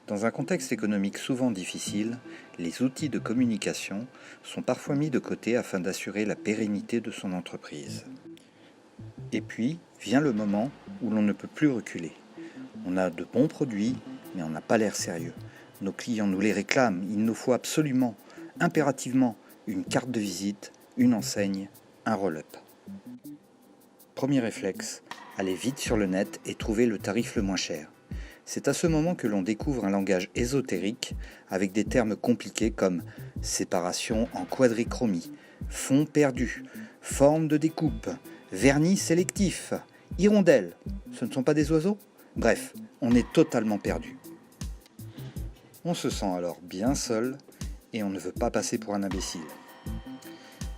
Dans un contexte économique souvent difficile, les outils de communication sont parfois mis de côté afin d'assurer la pérennité de son entreprise. Et puis vient le moment où l'on ne peut plus reculer. On a de bons produits, mais on n'a pas l'air sérieux. Nos clients nous les réclament, il nous faut absolument, impérativement, une carte de visite, une enseigne, un roll-up. Premier réflexe, aller vite sur le net et trouver le tarif le moins cher. C'est à ce moment que l'on découvre un langage ésotérique avec des termes compliqués comme séparation en quadrichromie, fond perdu, forme de découpe, vernis sélectif, hirondelle. Ce ne sont pas des oiseaux ? Bref, on est totalement perdu. On se sent alors bien seul et on ne veut pas passer pour un imbécile.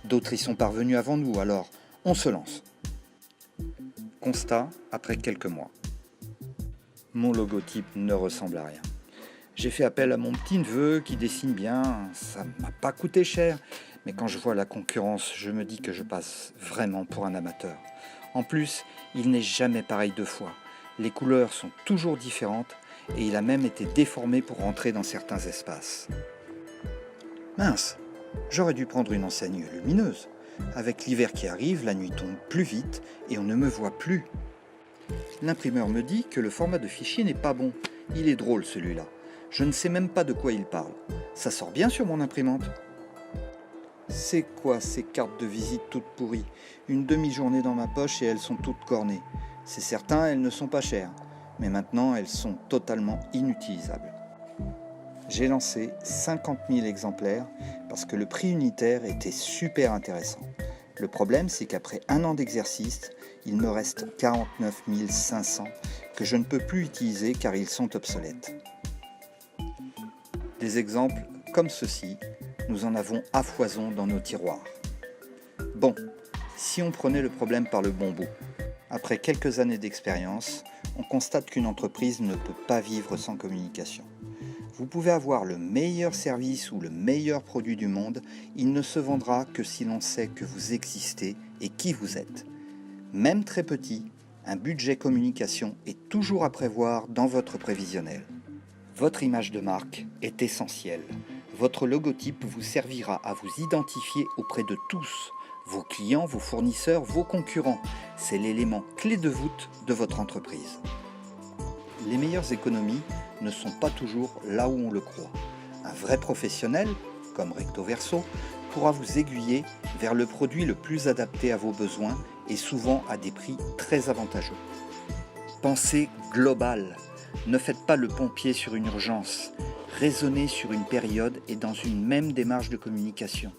D'autres y sont parvenus avant nous, alors on se lance. Constat après quelques mois. Mon logotype ne ressemble à rien. J'ai fait appel à mon petit-neveu qui dessine bien, ça ne m'a pas coûté cher, mais quand je vois la concurrence, je me dis que je passe vraiment pour un amateur. En plus, il n'est jamais pareil deux fois. Les couleurs sont toujours différentes et il a même été déformé pour rentrer dans certains espaces. Mince, j'aurais dû prendre une enseigne lumineuse. Avec l'hiver qui arrive, la nuit tombe plus vite et on ne me voit plus. L'imprimeur me dit que le format de fichier n'est pas bon. Il est drôle celui-là. Je ne sais même pas de quoi il parle. Ça sort bien sur mon imprimante. C'est quoi ces cartes de visite toutes pourries ? Une demi-journée dans ma poche et elles sont toutes cornées. C'est certain, elles ne sont pas chères. Mais maintenant, elles sont totalement inutilisables. J'ai lancé 50 000 exemplaires parce que le prix unitaire était super intéressant. Le problème, c'est qu'après un an d'exercice, il me reste 49 500 que je ne peux plus utiliser car ils sont obsolètes. Des exemples comme ceux-ci, nous en avons à foison dans nos tiroirs. Bon, si on prenait le problème par le bon bout, après quelques années d'expérience, on constate qu'une entreprise ne peut pas vivre sans communication. Vous pouvez avoir le meilleur service ou le meilleur produit du monde, il ne se vendra que si l'on sait que vous existez et qui vous êtes. Même très petit, un budget communication est toujours à prévoir dans votre prévisionnel. Votre image de marque est essentielle. Votre logotype vous servira à vous identifier auprès de tous, vos clients, vos fournisseurs, vos concurrents. C'est l'élément clé de voûte de votre entreprise. Les meilleures économies ne sont pas toujours là où on le croit. Un vrai professionnel, comme Recto Verso, pourra vous aiguiller vers le produit le plus adapté à vos besoins et souvent à des prix très avantageux. Pensez global. Ne faites pas le pompier sur une urgence. Raisonnez sur une période et dans une même démarche de communication.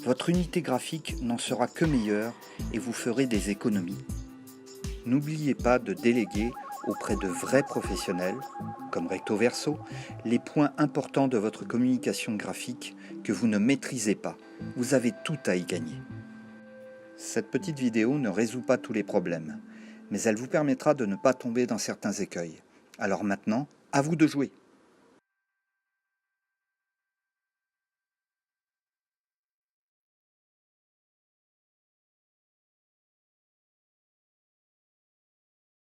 Votre unité graphique n'en sera que meilleure et vous ferez des économies. N'oubliez pas de déléguer auprès de vrais professionnels, comme Recto Verso, les points importants de votre communication graphique que vous ne maîtrisez pas. Vous avez tout à y gagner. Cette petite vidéo ne résout pas tous les problèmes, mais elle vous permettra de ne pas tomber dans certains écueils. Alors maintenant, à vous de jouer.